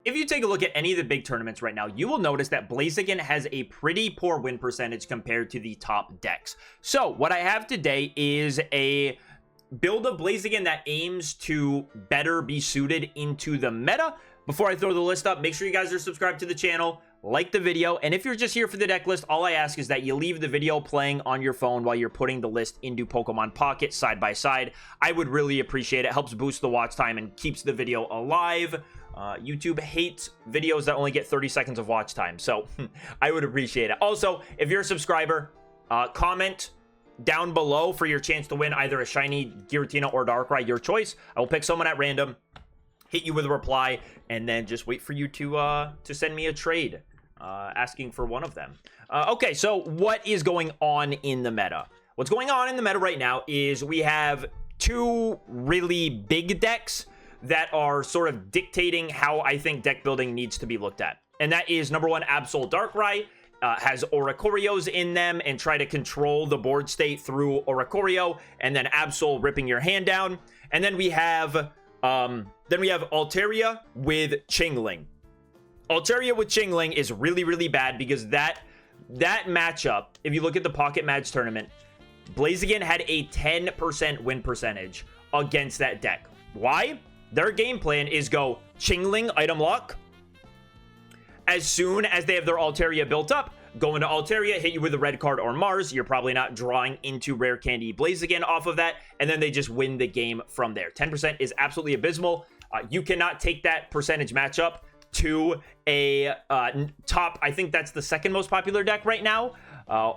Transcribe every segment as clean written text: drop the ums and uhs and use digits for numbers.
if you take a look at any of the big tournaments right now, you will notice that Blaziken has a pretty poor win percentage compared to the top decks. So what I have today is a build of Blaziken that aims to better be suited into the meta. Before I throw the list up, make sure you guys are subscribed to the channel, like the video, and if you're just here for the deck list, all I ask is that you leave the video playing on your phone while you're putting the list into Pokemon Pocket side by side. I would really appreciate it. Helps boost the watch time and keeps the video alive. YouTube hates videos that only get 30 seconds of watch time, so I would appreciate it. Also, if you're a subscriber, comment down below for your chance to win either a shiny Giratina or Darkrai, your choice. I will pick someone at random, hit you with a reply, and then just wait for you to send me a trade asking for one of them. Okay, so what is going on in the meta? What's going on in the meta right now is we have two really big decks that are sort of dictating how I think deck building needs to be looked at. And that is number one, Absol Darkrai. Has Oricorios in them and try to control the board state through Oricorio, and then Absol ripping your hand down. And then we have Altaria with Chingling. Altaria with Chingling is really, really bad because that matchup, if you look at the Pocket Match tournament, Blaziken had a 10% win percentage against that deck. Why? Their game plan is go Chingling, item lock. As soon as they have their Altaria built up, go into Altaria, hit you with a red card or Mars. You're probably not drawing into Rare Candy Blaziken off of that, and then they just win the game from there. 10% is absolutely abysmal. You cannot take that percentage matchup to a top, I think that's the second most popular deck right now,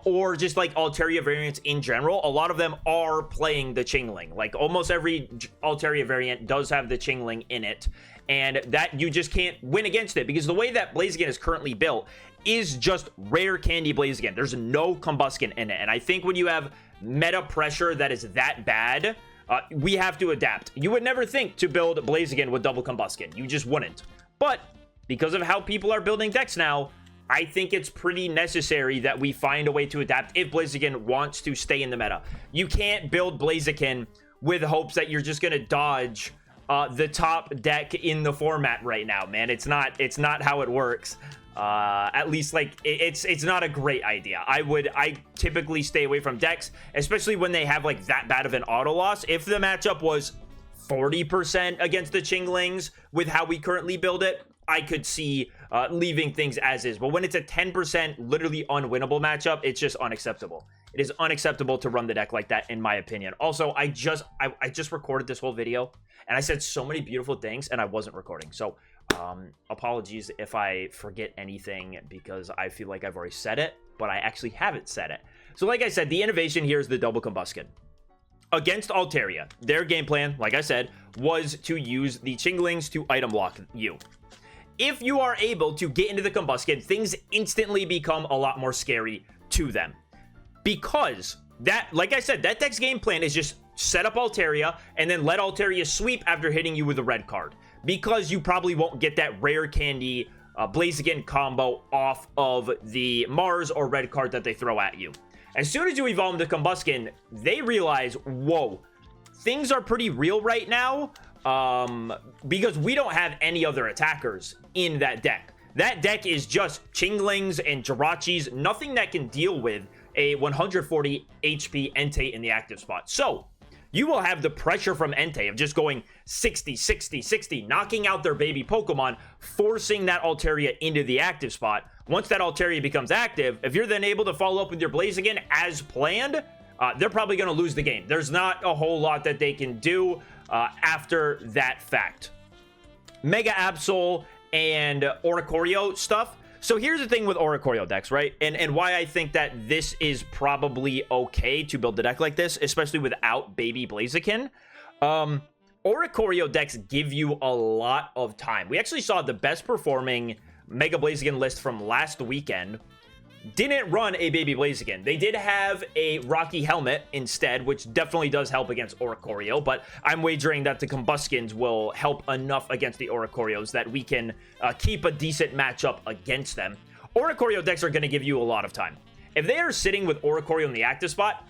or just like Altaria variants in general. A lot of them are playing the Chingling. Like almost every Altaria variant does have the Chingling in it, and that you just can't win against it because the way that Blaziken is currently built is just Rare Candy Blaziken. There's no combusken in it, and I think when you have meta pressure that is that bad, we have to adapt. You would never think to build Blaziken with double combusken. You just wouldn't. But because of how people are building decks now, I think it's pretty necessary that we find a way to adapt if Blaziken wants to stay in the meta. You can't build Blaziken with hopes that you're just going to dodge the top deck in the format right now, man. It's not how it works. At least like it's not a great idea. I typically stay away from decks, especially when they have like that bad of an auto loss. If the matchup was 40% against the Chinglings with how we currently build it, I could see leaving things as is. But when it's a 10% literally unwinnable matchup, it's just unacceptable. It is unacceptable to run the deck like that, in my opinion. Also, I just recorded this whole video, and I said so many beautiful things, and I wasn't recording. So, apologies if I forget anything, because I feel like I've already said it, but I actually haven't said it. So, like I said, the innovation here is the double combusken. Against Altaria, their game plan, like I said, was to use the Chinglings to item lock you. If you are able to get into the combusken, things instantly become a lot more scary to them. Because that, like I said, that deck's game plan is just set up Altaria and then let Altaria sweep after hitting you with a red card. Because you probably won't get that Rare Candy Blaziken combo off of the Mars or red card that they throw at you. As soon as you evolve the combusken, they realize, whoa, things are pretty real right now. Because we don't have any other attackers in that deck. That deck is just Chinglings and Jirachis, nothing that can deal with a 140 HP Entei in the active spot. So, you will have the pressure from Entei of just going 60, 60, 60, knocking out their baby Pokemon, forcing that Altaria into the active spot. Once that Altaria becomes active, if you're then able to follow up with your Blaziken as planned, they're probably going to lose the game. There's not a whole lot that they can do after that fact. Mega Absol and Oricorio stuff. So here's the thing with Oricorio decks, right? And why I think that this is probably okay to build a deck like this, especially without baby Blaziken. Oricorio decks give you a lot of time. We actually saw the best performing Mega Blaziken list from last weekend didn't run a baby Blaziken. They did have a Rocky Helmet instead, which definitely does help against Oricorio, but I'm wagering that the Combuskens will help enough against the Oricorios that we can keep a decent matchup against them. Oricorio decks are going to give you a lot of time. If they are sitting with Oricorio in the active spot,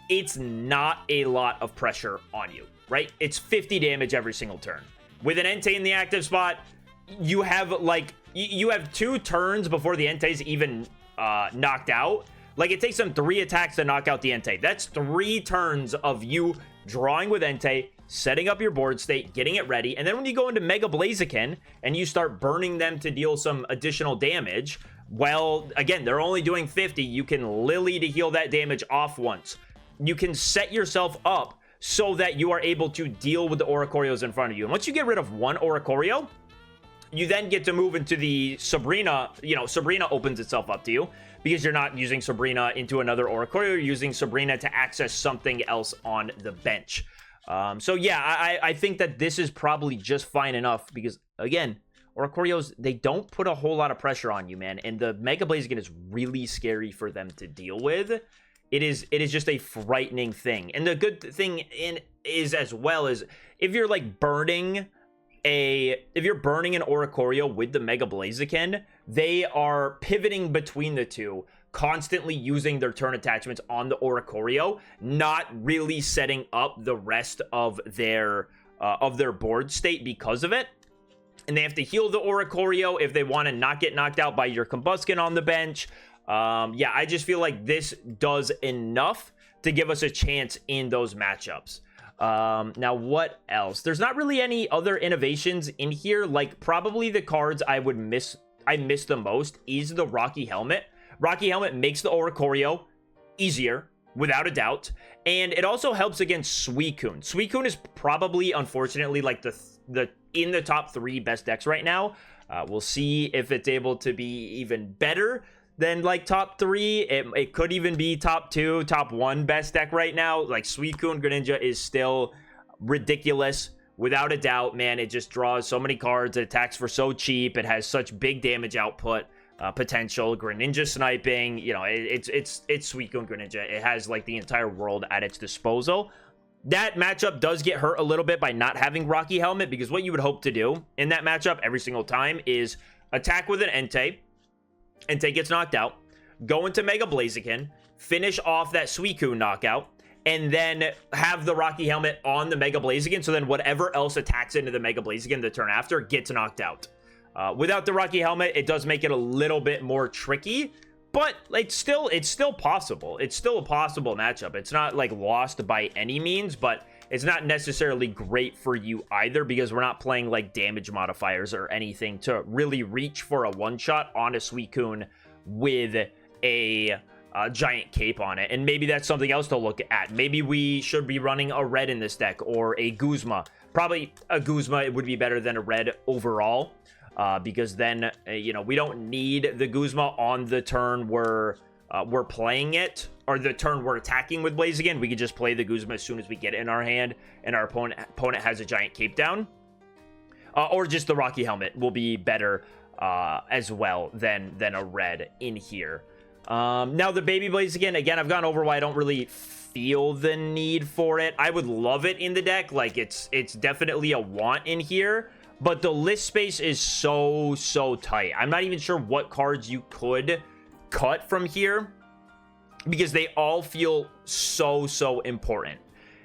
it's not a lot of pressure on you, right? It's 50 damage every single turn. With an Entei in the active spot, you have like you have 2 turns before the Entei's even knocked out. Like, it takes them 3 attacks to knock out the Entei. That's 3 turns of you drawing with Entei, setting up your board state, getting it ready, and then when you go into Mega Blaziken and you start burning them to deal some additional damage, well, again, they're only doing 50. You can Lily to heal that damage off once. You can set yourself up so that you are able to deal with the Oricorios in front of you. And once you get rid of 1 Oricorio, you then get to move into the Sabrina. You know, Sabrina opens itself up to you because you're not using Sabrina into another Oricorio. You're using Sabrina to access something else on the bench. So yeah, I think that this is probably just fine enough because, again, Oricorios, they don't put a whole lot of pressure on you, man. And the Mega Blaziken is really scary for them to deal with. It is just a frightening thing. And the good thing is as well is if you're like burning an Oricorio with the Mega Blaziken, they are pivoting between the two, constantly using their turn attachments on the Oricorio, not really setting up the rest of their board state because of it. And they have to heal the Oricorio if they want to not get knocked out by your combusken on the bench. Yeah, I just feel like this does enough to give us a chance in those matchups. Now, what else? There's not really any other innovations in here. Like, probably the cards I miss the most is the Rocky Helmet. Rocky Helmet makes the Oricorio easier, without a doubt. And it also helps against Suicune. Suicune is probably, unfortunately, like the in the top 3 best decks right now. We'll see if it's able to be even better than like top 3. It could even be top 2, top 1 best deck right now. Like, Suicune Greninja is still ridiculous, without a doubt, man. It just draws so many cards. It attacks for so cheap. It has such big damage output potential. Greninja sniping, you know, it's Suicune Greninja. It has like the entire world at its disposal. That matchup does get hurt a little bit by not having Rocky Helmet, because what you would hope to do in that matchup every single time is attack with an Entei. Entei gets knocked out, go into Mega Blaziken, finish off that Suicune knockout, and then have the Rocky Helmet on the Mega Blaziken, so then whatever else attacks into the Mega Blaziken the turn after gets knocked out. Without the Rocky Helmet, it does make it a little bit more tricky, but it's still possible. It's still a possible matchup. It's not like lost by any means, but it's not necessarily great for you either, because we're not playing like damage modifiers or anything to really reach for a one-shot on a Suicune with a giant cape on it. And maybe that's something else to look at. Maybe we should be running a red in this deck, or a Guzma. Probably a Guzma, it would be better than a red overall. Because then, you know, we don't need the Guzma on the turn we're playing it, or the turn we're attacking with Blaziken. We could just play the Guzma as soon as we get it in our hand and our opponent has a giant cape down. Or just the Rocky Helmet will be better as well than a red in here. Now the Baby Blaziken, again, I've gone over why I don't really feel the need for it. I would love it in the deck. Like, it's definitely a want in here. But the list space is so tight. I'm not even sure what cards you could cut from here, because they all feel so important.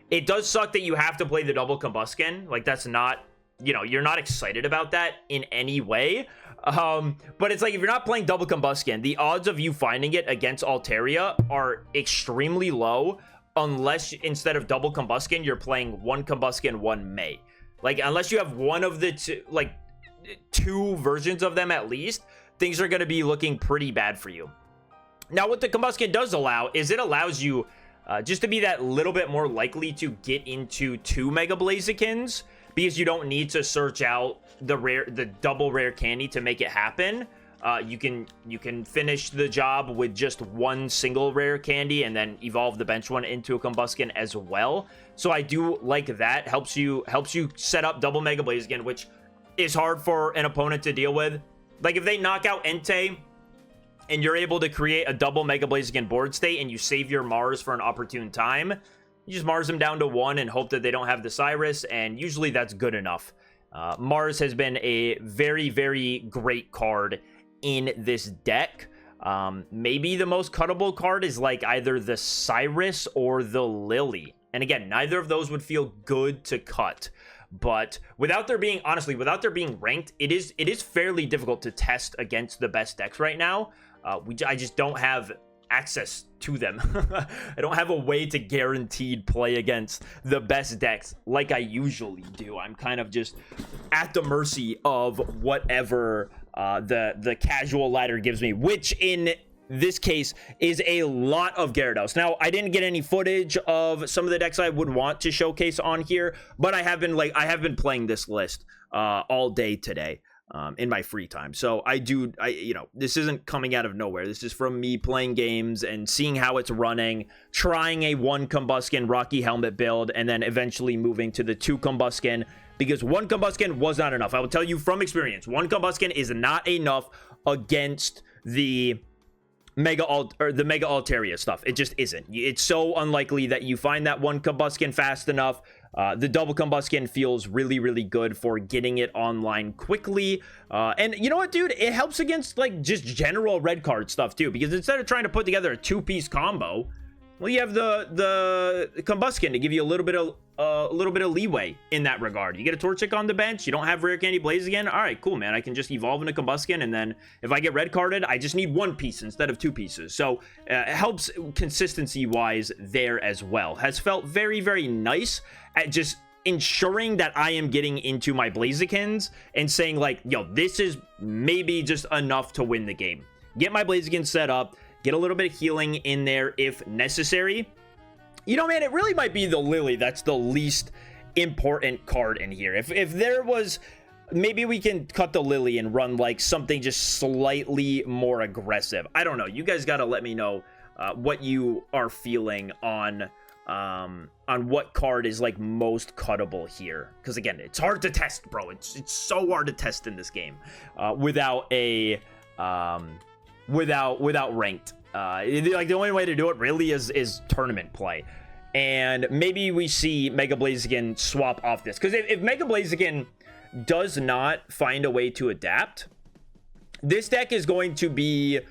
It does suck that you have to play the double combusken. Like, that's not, you know, you're not excited about that in any way. But it's like, if you're not playing double combusken, the odds of you finding it against Altaria are extremely low, unless instead of double combusken, you're playing one combusken, one May. Like, unless you have one of the two, like 2 versions of them at least, things are going to be looking pretty bad for you. Now, what the combusken does allow is it allows you just to be that little bit more likely to get into 2 Mega Blazikens, because you don't need to search out the double rare candy to make it happen. You can finish the job with just 1 single rare candy and then evolve the bench one into a combusken as well. So I do like that. Helps you set up double Mega Blaziken, which is hard for an opponent to deal with. Like, if they knock out Entei and you're able to create a double Mega Blaziken board state and you save your Mars for an opportune time, you just Mars them down to 1 and hope that they don't have the Cyrus, and usually that's good enough. Mars has been a very great card in this deck. Maybe the most cuttable card is like either the Cyrus or the Lily. And again, neither of those would feel good to cut. but without there being, honestly, without there being ranked, it is fairly difficult to test against the best decks right now. I just don't have access to them. I don't have a way to guaranteed play against the best decks like I usually do. I'm kind of just at the mercy of whatever the casual ladder gives me, which in this case is a lot of Gyarados. Now, I didn't get any footage of some of the decks I would want to showcase on here, but I have been playing this list all day today. In my free time. So you know, this isn't coming out of nowhere. This is from me playing games and seeing how it's running, trying a 1 combusken Rocky Helmet build, and then eventually moving to the 2 combusken, because 1 combusken was not enough. I will tell you from experience, 1 combusken is not enough against the Mega Altaria stuff. It just isn't. It's so unlikely that you find that 1 combusken fast enough. The double combusken feels really, really good for getting it online quickly. And you know what, dude? It helps against like just general red card stuff too, because instead of trying to put together a 2-piece combo, well, you have the combusken to give you a little bit of leeway in that regard. You get a Torchic on the bench, you don't have Rare Candy Blaziken. All right, cool, man. I can just evolve into combusken, and then if I get red carded, I just need 1 piece instead of 2 pieces. So it helps consistency wise there as well. Has felt very, very nice at just ensuring that I am getting into my Blazikens and saying like, yo, this is maybe just enough to win the game. Get my Blaziken set up, get a little bit of healing in there if necessary. You know, man, it really might be the Lily that's the least important card in here. If there was, maybe we can cut the Lily and run like something just slightly more aggressive. I don't know. You guys got to let me know what you are feeling on what card is like most cuttable here, because again, it's hard to test, bro. It's so hard to test in this game without ranked. Like the only way to do it really is tournament play. And maybe we see Mega Blaziken swap off this, because if Mega Blaziken does not find a way to adapt, this deck is going to be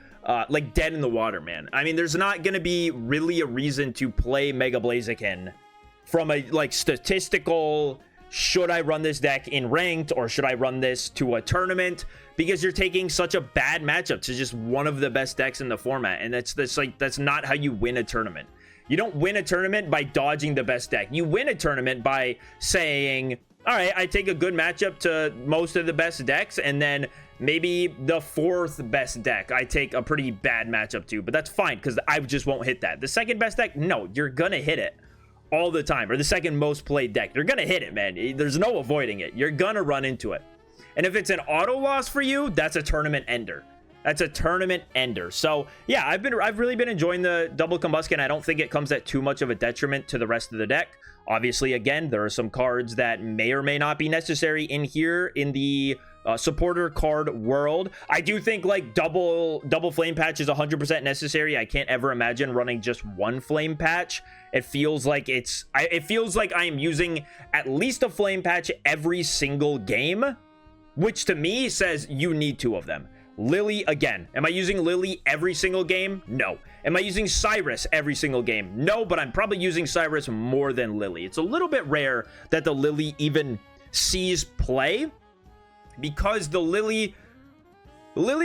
like dead in the water, man. I mean, there's not going to be really a reason to play Mega Blaziken from a like statistical, should I run this deck in ranked or should I run this to a tournament, because you're taking such a bad matchup to just one of the best decks in the format. And that's not how you win a tournament. You don't win a tournament by dodging the best deck. You win a tournament by saying, all right, I take a good matchup to most of the best decks, and then maybe the 4th best deck I take a pretty bad matchup to, but that's fine because I just won't hit that. The 2nd best deck, no, you're gonna hit it all the time. Or the 2nd most played deck, you're gonna hit it, man. There's no avoiding it. You're gonna run into it. And if it's an auto loss for you, that's a tournament ender. That's a tournament ender. So yeah, I've really been enjoying the double combusken. I don't think it comes at too much of a detriment to the rest of the deck. Obviously, again, there are some cards that may or may not be necessary in here in the supporter card world. I do think like double flame patch is 100% necessary. I can't ever imagine running just 1 flame patch. It feels like it feels like I am using at least a flame patch every single game, which to me says you need 2 of them. Lily, again, am I using Lily every single game? No. Am I using Cyrus every single game? No, but I'm probably using Cyrus more than Lily. It's a little bit rare that the Lily even sees play, because the Lily's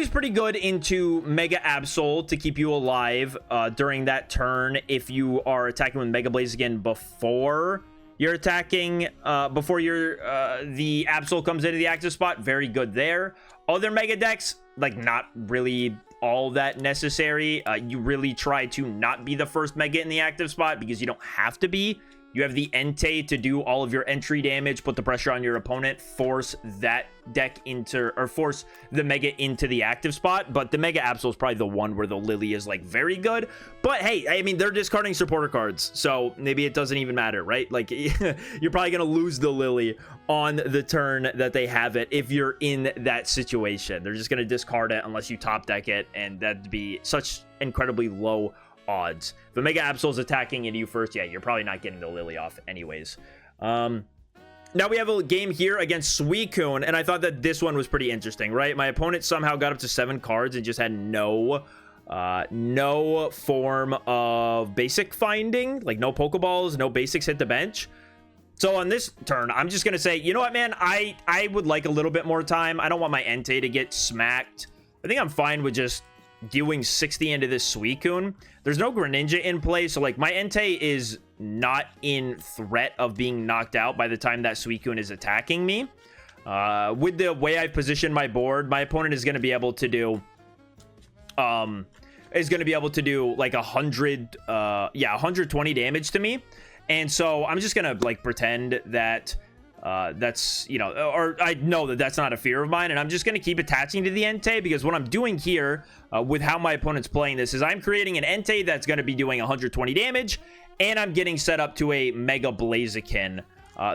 pretty good into Mega Absol to keep you alive during that turn if you are attacking with Mega Blaziken before you're attacking, before the Absol comes into the active spot. Very good there. Other Mega decks, like, not really all that necessary. You really try to not be the first Mega in the active spot because you don't have to be. You have the Entei to do all of your entry damage, put the pressure on your opponent, force that deck into, or force the Mega into the active spot. But the Mega Absol is probably the one where the Lily is like very good. But hey, I mean, they're discarding supporter cards, so maybe it doesn't even matter, right? Like, you're probably gonna lose the Lily on the turn that they have it if you're in that situation. They're just gonna discard it unless you top deck it, and that'd be such incredibly low odds. If the Mega Absol is attacking into you first, yeah, you're probably not getting the Lily off anyways. Now we have a game here against Suicune, and I thought that this one was pretty interesting, right? My opponent somehow got up to 7 cards and just had no form of basic finding, like no Pokeballs, no basics hit the bench. So on this turn, I'm just going to say, you know what, man? I would like a little bit more time. I don't want my Entei to get smacked. I think I'm fine with just doing 60 into this Suicune. There's no Greninja in play, so like my Entei is not in threat of being knocked out by the time that Suicune is attacking me. With the way I position my board, my opponent is going to be able to do like 120 damage to me. And so I'm just gonna like pretend that that's, you know, or I know that that's not a fear of mine, and I'm just gonna keep attaching to the Entei, because what I'm doing here with how my opponent's playing this is I'm creating an Entei that's gonna be doing 120 damage, and I'm getting set up to a Mega Blaziken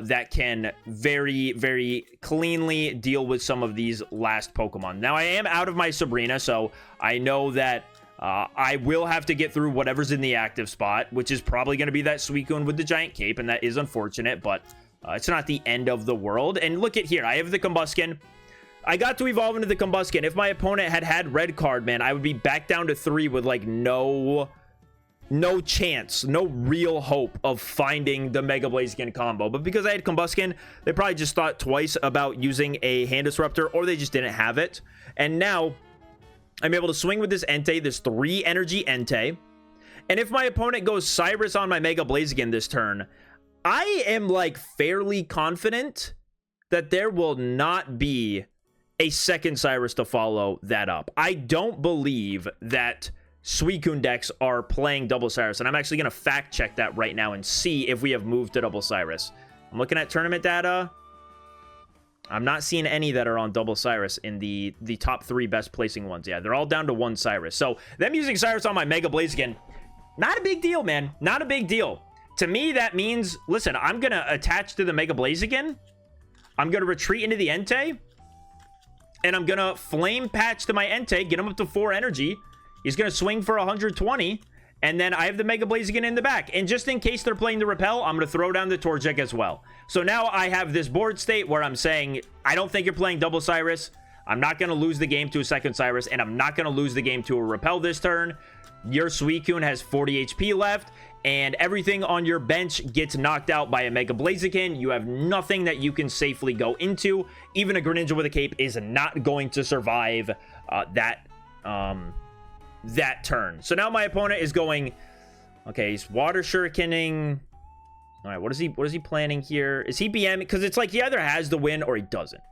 that can very, very cleanly deal with some of these last Pokemon. Now I am out of my Sabrina, so I know that I will have to get through whatever's in the active spot, which is probably going to be that Suicune with the giant cape, and that is unfortunate, but it's not the end of the world. And look at here, I have the combusken. I got to evolve into the combusken. If my opponent had red card, man, I would be back down to 3 with like no chance, no real hope of finding the Mega Blaziken combo. But because I had combusken, they probably just thought twice about using a hand disruptor, or they just didn't have it. And now I'm able to swing with this Entei, this 3 energy Entei. And if my opponent goes Cyrus on my Mega Blaziken this turn, I am like fairly confident that there will not be a second Cyrus to follow that up. I don't believe that Suicune decks are playing double Cyrus, and I'm actually going to fact check that right now and see if we have moved to double Cyrus. I'm looking at tournament data. I'm not seeing any that are on double Cyrus in the top 3 best placing ones. Yeah, they're all down to 1 Cyrus. So them using Cyrus on my Mega Blaziken, not a big deal, man. Not a big deal. To me, that means, listen, I'm going to attach to the Mega Blaziken. I'm going to retreat into the Entei. And I'm going to Flame Patch to my Entei, get him up to 4 energy. He's going to swing for 120. And then I have the Mega Blaziken in the back. And just in case they're playing the Repel, I'm going to throw down the Torchic as well. So now I have this board state where I'm saying, I don't think you're playing double Cyrus. I'm not going to lose the game to a second Cyrus. And I'm not going to lose the game to a Repel this turn. Your Suicune has 40 HP left. And everything on your bench gets knocked out by a Mega Blaziken. You have nothing that you can safely go into. Even a Greninja with a cape is not going to survive that turn. So now my opponent is going, okay, he's water shurikening. All right, what is he planning here? Is he BM? Because it's like he either has the win or he doesn't.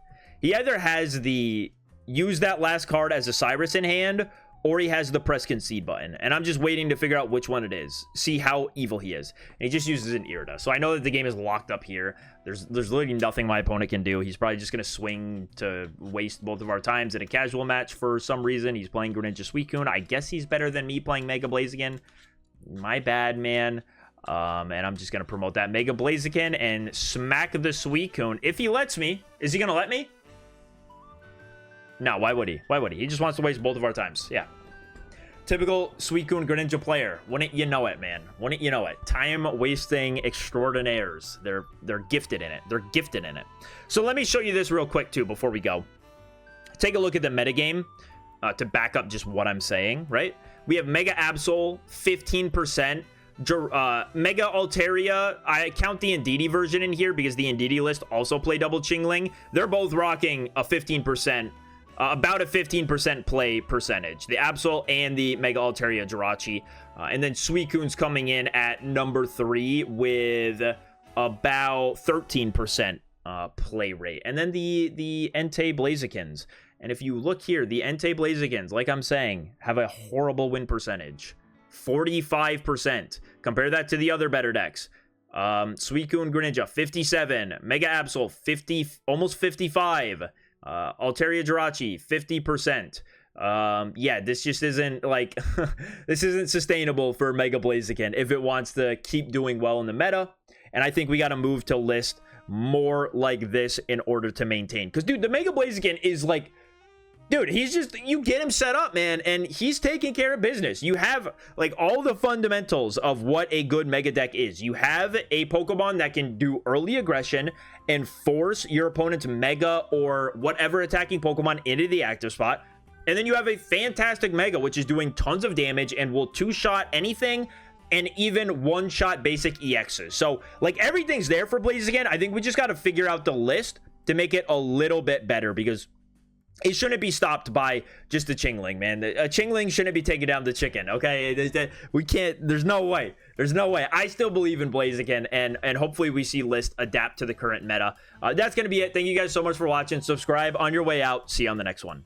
He either has the use that last card as a Cyrus in hand, or he has the press concede button. And I'm just waiting to figure out which one it is. See how evil he is. And he just uses an Irida. So I know that the game is locked up here. There's literally nothing my opponent can do. He's probably just going to swing to waste both of our times in a casual match for some reason. He's playing Greninja Suicune. I guess he's better than me playing Mega Blaziken. My bad, man. And I'm just going to promote that Mega Blaziken and smack the Suicune. If he lets me. Is he going to let me? No, why would he? Why would he? He just wants to waste both of our times. Yeah. Typical Suicune Greninja player. Wouldn't you know it, man? Wouldn't you know it? Time-wasting extraordinaires. They're gifted in it. They're gifted in it. So let me show you this real quick, too, before we go. Take a look at the metagame to back up just what I'm saying, right? We have Mega Absol, 15%. Mega Altaria, I count the Indeedee version in here because the Indeedee list also play double Chingling. They're both rocking a 15%. About a 15% play percentage. The Absol and the Mega Altaria Jirachi. And then Suicune's coming in at number 3 with about 13% play rate. And then the Entei Blazikens. And if you look here, the Entei Blazikens, like I'm saying, have a horrible win percentage. 45%. Compare that to the other better decks. Suicune Greninja, 57. Mega Absol, 50, almost 55. Altaria Jirachi, 50%. Yeah, this just isn't like this isn't sustainable for Mega Blaziken if it wants to keep doing well in the meta. And I think we got to move to list more like this in order to maintain. Because, dude, the Mega Blaziken is like, dude, he's just, you get him set up, man, and he's taking care of business. You have, like, all the fundamentals of what a good Mega deck is. You have a Pokemon that can do early aggression and force your opponent's Mega or whatever attacking Pokemon into the active spot. And then you have a fantastic Mega, which is doing tons of damage and will two-shot anything and even one-shot basic EXs. So, like, everything's there for Blaziken. I think we just got to figure out the list to make it a little bit better, because it shouldn't be stopped by just a Chingling, man. A Chingling shouldn't be taking down the chicken, okay? We can't, there's no way. There's no way. I still believe in Blaziken, and hopefully we see List adapt to the current meta. That's going to be it. Thank you guys so much for watching. Subscribe on your way out. See you on the next one.